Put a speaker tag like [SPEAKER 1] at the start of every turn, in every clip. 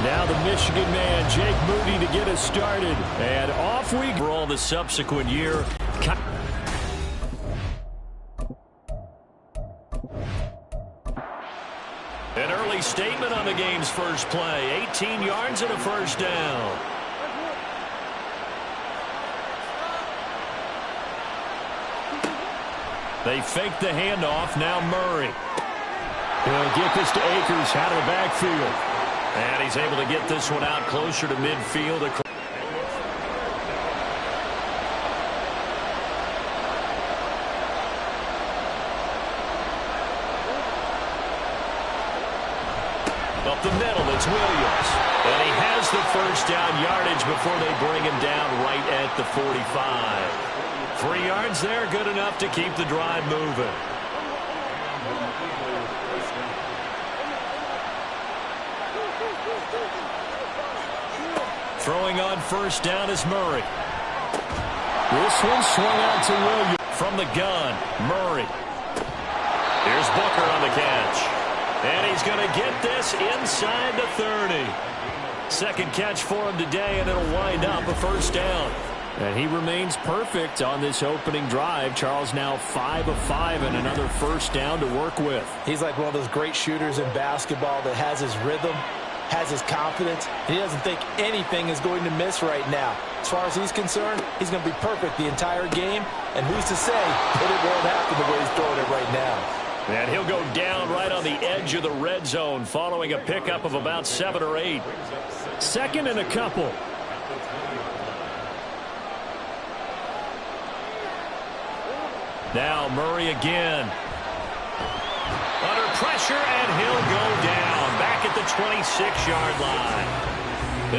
[SPEAKER 1] Now the Michigan man, Jake Moody, to get us started. And off we go for all the subsequent year. An early statement on the game's first play. 18 yards and a first down. They fake the handoff. Now Murray. He'll get this to Akers out of the backfield. And he's able to get this one out closer to midfield. Up the middle, it's Williams. And he has the first down yardage before they bring him down right at the 45. 3 yards there, good enough to keep the drive moving. Throwing on first down is Murray. This one swung out to Williams. From the gun, Murray. Here's Booker on the catch. And he's going to get this inside the 30. Second catch for him today, and it'll wind up a first down. And he remains perfect on this opening drive. Charles now 5 of 5 and another first down to work with.
[SPEAKER 2] He's like one of those great shooters in basketball that has his rhythm, has his confidence, and he doesn't think anything is going to miss right now. As far as he's concerned, he's going to be perfect the entire game, and who's to say that it won't happen the way he's throwing it right now.
[SPEAKER 1] And he'll go down right on the edge of the red zone following a pickup of about 7 or 8. Second and a couple. Now Murray again. Under pressure, and he'll go down back at the 26-yard line.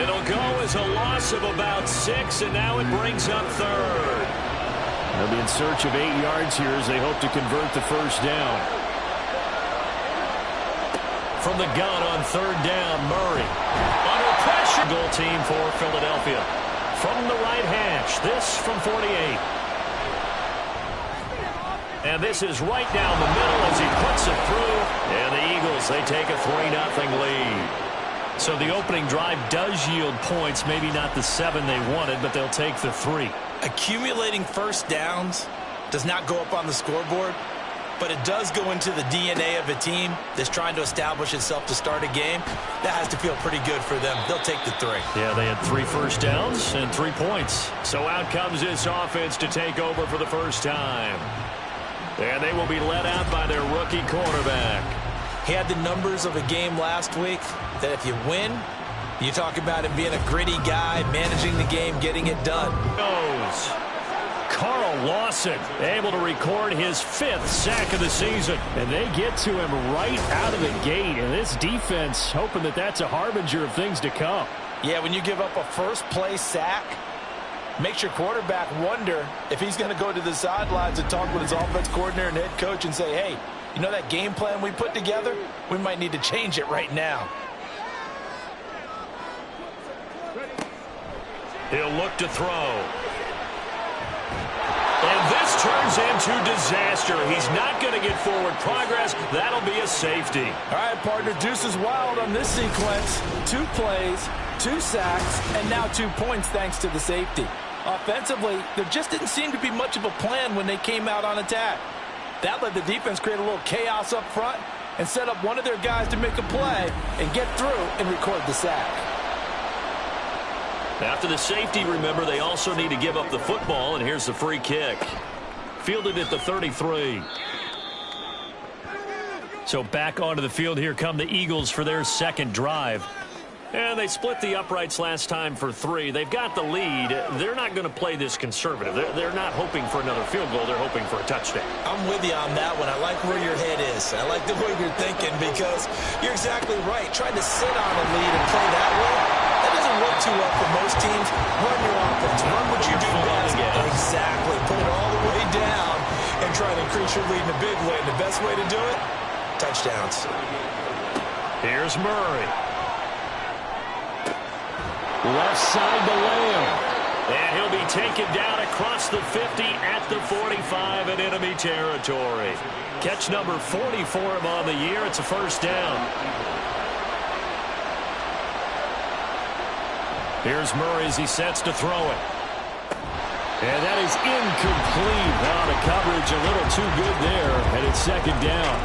[SPEAKER 1] It'll go as a loss of about 6, and now it brings up third. They'll be in search of 8 yards here as they hope to convert the first down. From the gun on third down, Murray. Under pressure. Goal team for Philadelphia. From the right hash, this from 48. And this is right down the middle as he puts it through. And the Eagles, they take a 3-0 lead. So the opening drive does yield points. Maybe not the 7 they wanted, but they'll take the 3.
[SPEAKER 2] Accumulating first downs does not go up on the scoreboard, but it does go into the DNA of a team that's trying to establish itself to start a game. That has to feel pretty good for them. They'll take the 3.
[SPEAKER 1] Yeah, they had 3 first downs and 3 points. So out comes this offense to take over for the first time. And they will be led out by their rookie quarterback.
[SPEAKER 2] He had the numbers of a game last week that if you win, you talk about him being a gritty guy, managing the game, getting it done.
[SPEAKER 1] Goes. Carl Lawson able to record his 5th sack of the season. And they get to him right out of the gate. And this defense hoping that that's a harbinger of things to come.
[SPEAKER 2] Yeah, when you give up a first-play sack, makes your quarterback wonder if he's going to go to the sidelines and talk with his offense coordinator and head coach and say, hey, you know that game plan we put together? We might need to change it right now.
[SPEAKER 1] He'll look to throw. And this turns into disaster. He's not going to get forward progress. That'll be a safety.
[SPEAKER 2] All right, partner, deuce is wild on this sequence. 2 plays, 2 sacks, and now 2 points thanks to the safety. Offensively, there just didn't seem to be much of a plan when they came out on attack. That let the defense create a little chaos up front and set up one of their guys to make a play and get through and record the sack.
[SPEAKER 1] After the safety, remember, they also need to give up the football, and here's the free kick. Fielded at the 33. So back onto the field, here come the Eagles for their second drive. And they split the uprights last time for 3. They've got the lead. They're not going to play this conservative. They're not hoping for another field goal. They're hoping for a touchdown.
[SPEAKER 2] I'm with you on that one. I like where your head is. I like the way you're thinking because you're exactly right. Trying to sit on a lead and play that way, that doesn't work too well for most teams. Run your offense. Run what you do best. Exactly. Put it all the way down and try to increase your lead in a big way. And the best way to do it, touchdowns.
[SPEAKER 1] Here's Murray. Left side to Lamb. And he'll be taken down across the 50 at the 45 in enemy territory. Catch number 40 for him on the year. It's a first down. Here's Murray as he sets to throw it. And that is incomplete. Now the coverage a little too good there, and it's second down.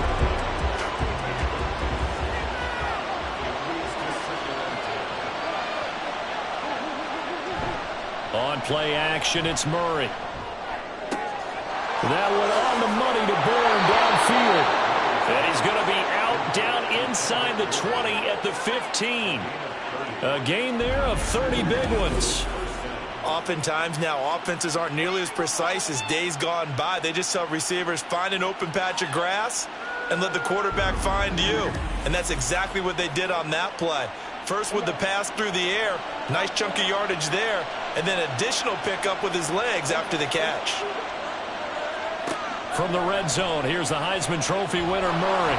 [SPEAKER 1] On play action, it's Murray. That one on the money to Bourne downfield. And he's going to be out down inside the 20 at the 15. A gain there of 30 big ones.
[SPEAKER 2] Oftentimes now, offenses aren't nearly as precise as days gone by. They just tell receivers, find an open patch of grass and let the quarterback find you. And that's exactly what they did on that play. First with the pass through the air, nice chunk of yardage there, and then additional pickup with his legs after the catch.
[SPEAKER 1] From the red zone, here's the Heisman Trophy winner, Murray.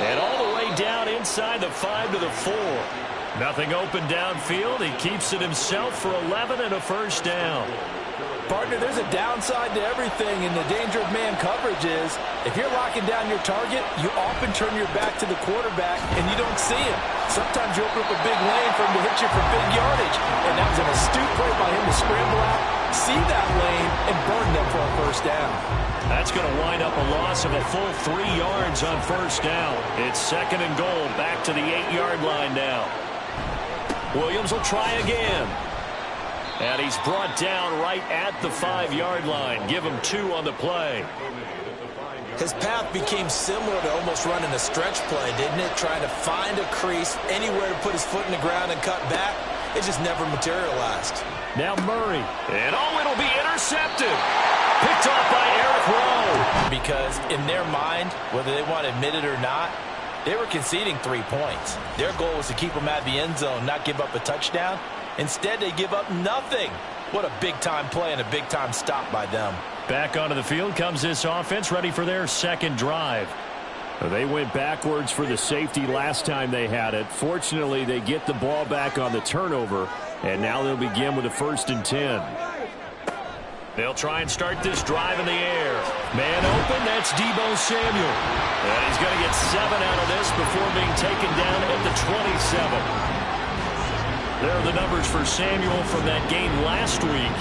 [SPEAKER 1] And all the way down inside the 5 to the 4. Nothing open downfield. He keeps it himself for 11 and a first down.
[SPEAKER 3] Partner, there's a downside to everything, and the danger of man coverage is if you're locking down your target, you often turn your back to the quarterback and you don't see him. Sometimes you open up a big lane for him to hit you for big yardage, and that was an astute play by him to scramble out, see that lane, and burn them for a first down.
[SPEAKER 1] That's going to wind up a loss of a full 3 yards on first down. It's second and goal, back to the 8-yard line now. Williams will try again. And he's brought down right at the 5-yard line. Give him 2 on the play.
[SPEAKER 2] His path became similar to almost running a stretch play, didn't it? Trying to find a crease, anywhere to put his foot in the ground and cut back. It just never materialized.
[SPEAKER 1] Now Murray. And it'll be intercepted. Picked off by Eric Rowe.
[SPEAKER 3] Because in their mind, whether they want to admit it or not, they were conceding 3 points. Their goal was to keep them out of the end zone, not give up a touchdown. Instead, they give up nothing. What a big-time play and a big-time stop by them.
[SPEAKER 1] Back onto the field comes this offense, ready for their second drive. They went backwards for the safety last time they had it. Fortunately, they get the ball back on the turnover, and now they'll begin with a 1st and 10. They'll try and start this drive in the air. Man open, that's Deebo Samuel. And he's going to get 7 out of this before being taken down at the 27. There are the numbers for Samuel from that game last week.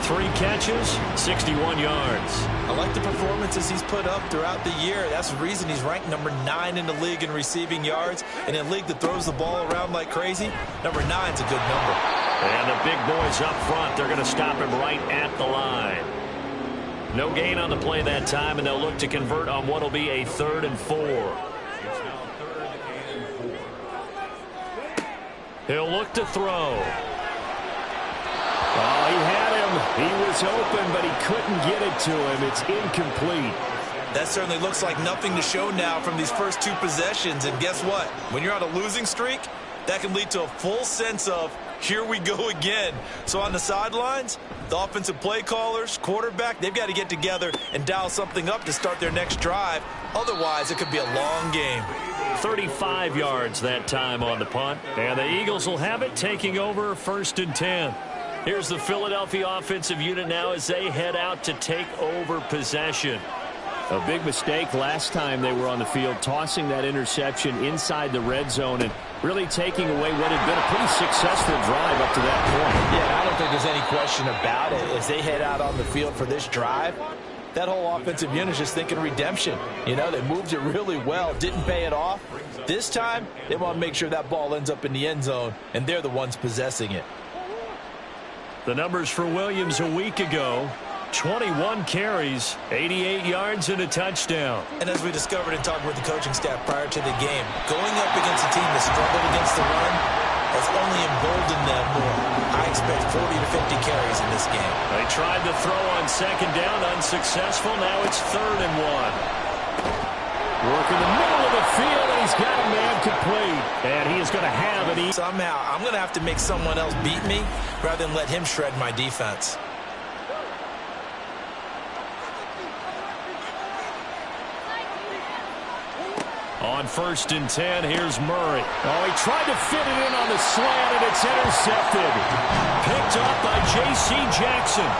[SPEAKER 1] 3 catches, 61 yards.
[SPEAKER 2] I like the performances he's put up throughout the year. That's the reason he's ranked number 9 in the league in receiving yards. And in a league that throws the ball around like crazy, number 9's a good number.
[SPEAKER 1] And the big boys up front, they're going to stop him right at the line. No gain on the play that time, and they'll look to convert on what will be a 3rd and 4. He'll look to throw. Oh, he had him. He was open, but he couldn't get it to him. It's incomplete.
[SPEAKER 2] That certainly looks like nothing to show now from these first 2 possessions. And guess what? When you're on a losing streak, that can lead to a full sense of, here we go again. So on the sidelines, the offensive play callers, quarterback, they've got to get together and dial something up to start their next drive. Otherwise, it could be a long game.
[SPEAKER 1] 35 yards that time on the punt. And the Eagles will have it, taking over 1st and 10. Here's the Philadelphia offensive unit now as they head out to take over possession. A big mistake last time they were on the field, tossing that interception inside the red zone and really taking away what had been a pretty successful drive up to that point.
[SPEAKER 3] Yeah, I don't think there's any question about it. As they head out on the field for this drive, that whole offensive unit is just thinking redemption. You know, they moved it really well, didn't pay it off. This time, they want to make sure that ball ends up in the end zone, and they're the ones possessing it.
[SPEAKER 1] The numbers for Williams a week ago: 21 carries, 88 yards, and a touchdown.
[SPEAKER 2] And as we discovered in talking with the coaching staff prior to the game, going up against a team that struggled against the run has only emboldened them more. I expect 40 to 50 carries in this game.
[SPEAKER 1] They tried to throw on 2nd down, unsuccessful. Now it's 3rd and 1. Work in the middle of the field, and he's got a man complete. And he is going to have it.
[SPEAKER 2] Somehow, I'm going to have to make someone else beat me rather than let him shred my defense.
[SPEAKER 1] On 1st and 10, here's Murray. Oh, he tried to fit it in on the slant, and it's intercepted. Picked up by J.C. Jackson.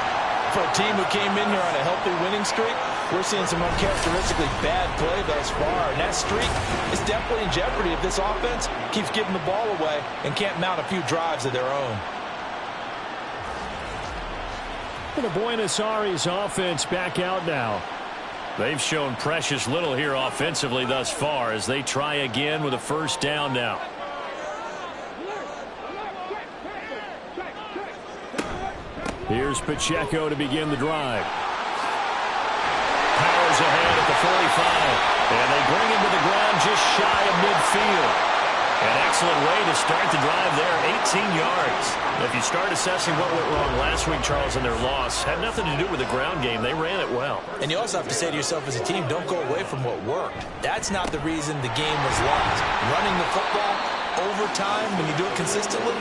[SPEAKER 3] For a team who came in here on a healthy winning streak, We're seeing some uncharacteristically bad play thus far, and that streak is definitely in jeopardy if this offense keeps giving the ball away and can't mount a few drives of their own.
[SPEAKER 1] The Buenos Aires offense back out now. They've shown precious little here offensively thus far as they try again with a first down now. Here's Pacheco to begin the drive. Powers ahead at the 45. And they bring him to the ground just shy of midfield. An excellent way to start the drive there, 18 yards. If you start assessing what went wrong last week, Charles, in their loss, had nothing to do with the ground game. They ran it well.
[SPEAKER 2] And you also have to say to yourself as a team, don't go away from what worked. That's not the reason the game was lost. Running the football over time, when you do it consistently,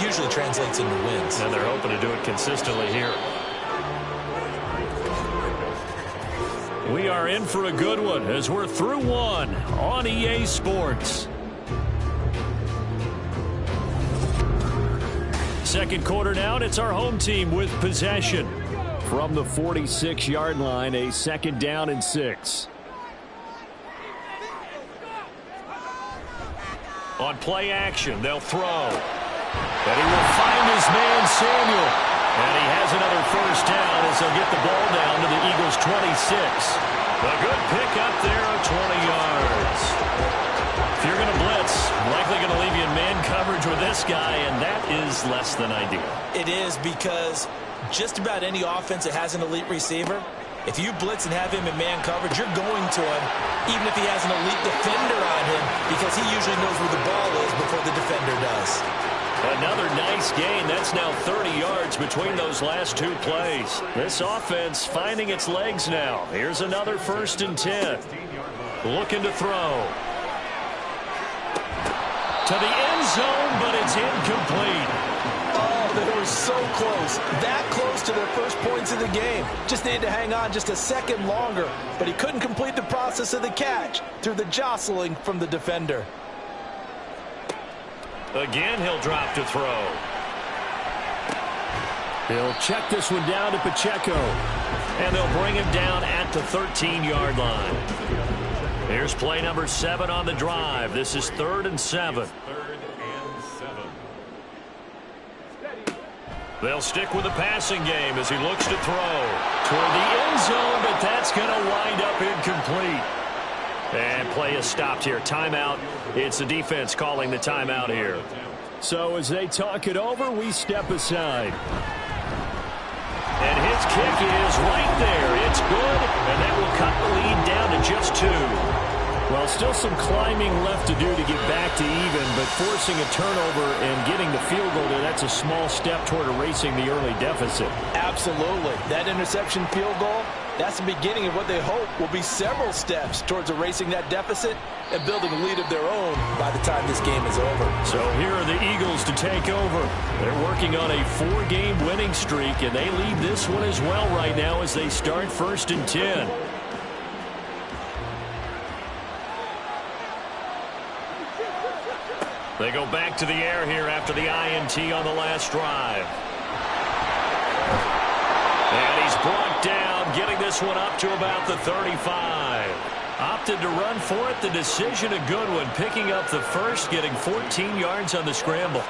[SPEAKER 2] usually translates into wins.
[SPEAKER 1] And they're hoping to do it consistently here. We are in for a good one as we're through one on EA Sports. Second quarter now, and it's our home team with possession. From the 46-yard line, a second down and 6. On play action, they'll throw. And he will find his man, Samuel. And he has another first down as they'll get the ball down to the Eagles' 26. A good pick up there of 20 yards. If you're going to blitz, likely going to leave you in man coverage with this guy, and that is less than ideal.
[SPEAKER 2] It is, because just about any offense that has an elite receiver, if you blitz and have him in man coverage, you're going to him, even if he has an elite defender on him, because he usually knows where the ball is before the defender does.
[SPEAKER 1] Another nice gain. That's now 30 yards between those last two plays. This offense finding its legs now. Here's another 1st and 10. Looking to throw. To the end zone, but it's incomplete.
[SPEAKER 3] Oh, they were so close. That close to their first points of the game. Just needed to hang on just a second longer, but he couldn't complete the process of the catch through the jostling from the defender.
[SPEAKER 1] Again, he'll drop to throw. He'll check this one down to Pacheco. And they'll bring him down at the 13-yard line. Here's play number 7 on the drive. This is 3rd and 7. They'll stick with the passing game as he looks to throw toward the end zone, but that's going to wind up incomplete. And play is stopped here. Timeout. It's the defense calling the timeout here. So as they talk it over, we step aside. And his kick is right there. It's good, and that will cut the lead down to just 2. Well, still some climbing left to do to get back to even, but forcing a turnover and getting the field goal there, that's a small step toward erasing the early deficit.
[SPEAKER 3] Absolutely. That interception field goal, that's the beginning of what they hope will be several steps towards erasing that deficit and building a lead of their own by the time this game is over.
[SPEAKER 1] So here are the Eagles to take over. They're working on a 4-game winning streak, and they lead this one as well right now as they start 1st and 10. They go back to the air here after the INT on the last drive. And he's brought down, getting this one up to about the 35. Opted to run for it. The decision a good one. Picking up the first, getting 14 yards on the scramble.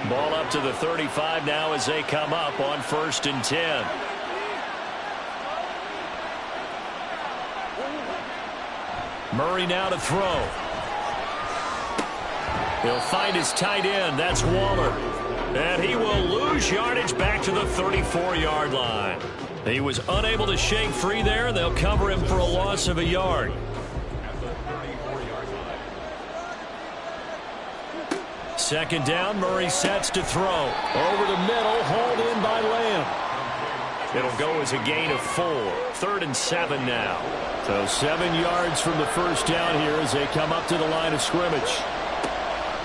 [SPEAKER 1] Ball up to the 35 now as they come up on 1st and 10. Murray now to throw. He'll find his tight end. That's Waller. And he will lose yardage back to the 34-yard line. He was unable to shake free there. They'll cover him for a loss of a yard. Second down, Murray sets to throw. Over the middle, hauled in by Lamb. It'll go as a gain of 4. 3rd and 7 now. So 7 yards from the first down here as they come up to the line of scrimmage.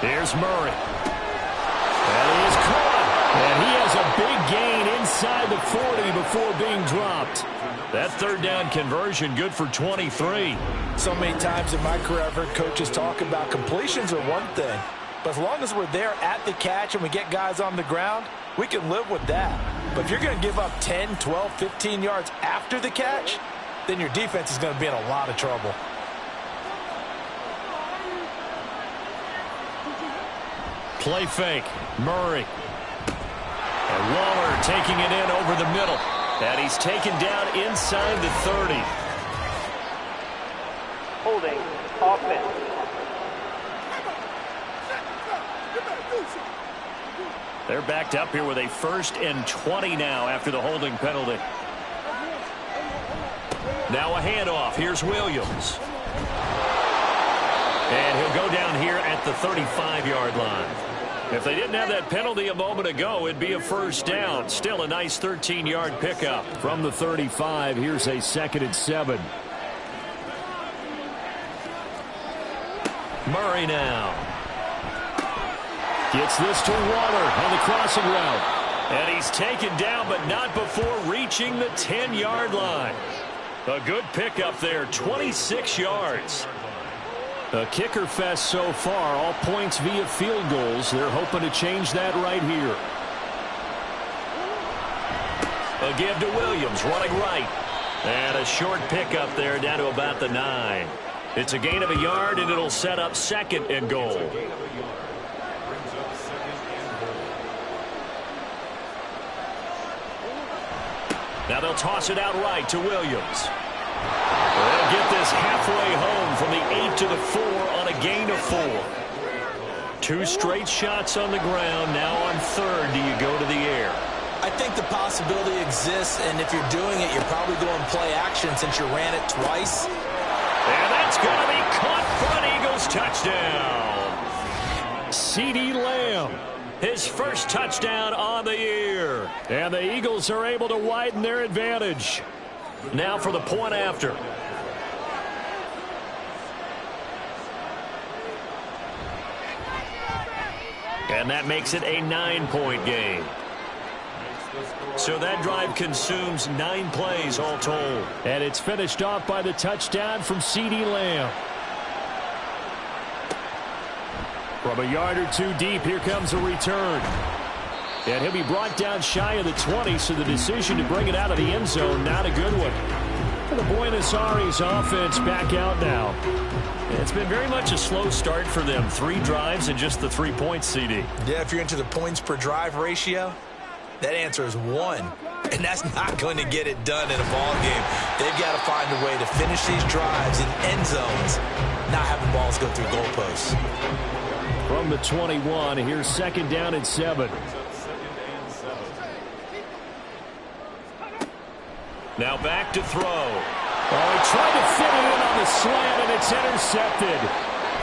[SPEAKER 1] Here's Murray. And he is caught. And he has a big gain inside the 40 before being dropped. That 3rd down conversion good for 23.
[SPEAKER 3] So many times in my career I've heard coaches talk about completions are one thing. But as long as we're there at the catch and we get guys on the ground, we can live with that. But if you're going to give up 10, 12, 15 yards after the catch, then your defense is going to be in a lot of trouble.
[SPEAKER 1] Play fake. Murray. And Waller taking it in over the middle. And he's taken down inside the 30.
[SPEAKER 4] Holding. Offense.
[SPEAKER 1] They're backed up here with a 1st and 20 now after the holding penalty. Now a handoff. Here's Williams. And he'll go down here at the 35-yard line. If they didn't have that penalty a moment ago, it'd be a 1st down. Still a nice 13-yard pickup. From the 35, here's a 2nd and 7. Murray now. Gets this to Waller on the crossing route. And he's taken down, but not before reaching the 10-yard line. A good pickup there, 26 yards. A kicker fest so far, all points via field goals. They're hoping to change that right here. A give to Williams, running right. And a short pickup there down to about the 9. It's a gain of a yard, and it'll set up 2nd and goal. Now they'll toss it out right to Williams. They'll get this halfway home from the 8 to the 4 on a gain of 4. 2 straight shots on the ground. Now on 3rd, do you go to the air?
[SPEAKER 2] I think the possibility exists, and if you're doing it, you're probably going play action since you ran it twice.
[SPEAKER 1] And that's going to be caught for an Eagles touchdown. CeeDee Lamb, his 1st touchdown on the year. And the Eagles are able to widen their advantage. Now for the point after. And that makes it a 9-point game. So that drive consumes 9 plays all told. And it's finished off by the touchdown from CeeDee Lamb. From a yard or 2 deep, here comes a return. And he'll be brought down shy of the 20, so the decision to bring it out of the end zone, not a good one. For the Buenos Aires offense back out now. It's been very much a slow start for them. 3 drives and just the 3 points, CD.
[SPEAKER 2] Yeah, if you're into the points per drive ratio, that answer is 1. And that's not going to get it done in a ball game. They've got to find a way to finish these drives in end zones, not having balls go through goalposts.
[SPEAKER 1] From the 21, here's 2nd down and 7. Now back to throw. Oh, he tried to fit it in on the slant, and it's intercepted.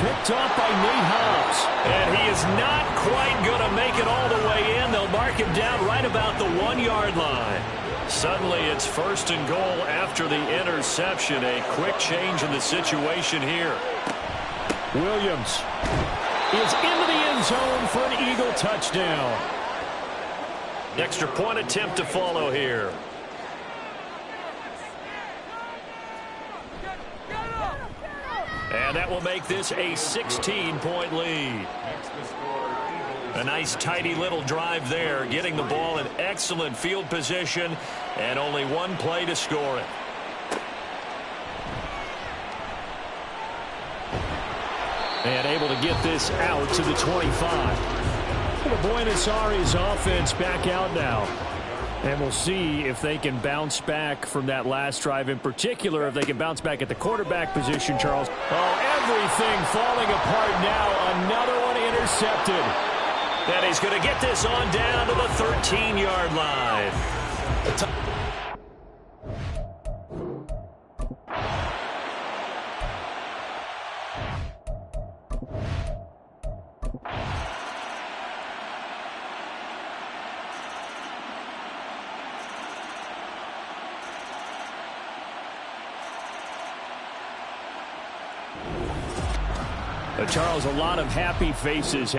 [SPEAKER 1] Picked off by Nate Hobbs. And he is not quite going to make it all the way in. They'll mark him down right about the 1-yard line. Suddenly it's 1st and goal after the interception. A quick change in the situation here. Williams is into the end zone for an Eagle touchdown. Extra point attempt to follow here. And that will make this a 16-point lead. A nice, tidy little drive there, getting the ball in excellent field position, and only 1 play to score it. And able to get this out to the 25. The Buenos Aires offense back out now. And we'll see if they can bounce back from that last drive, in particular, if they can bounce back at the quarterback position, Charles. Oh, everything falling apart now. Another one intercepted. And he's going to get this on down to the 13-yard line. Charles, a lot of happy faces.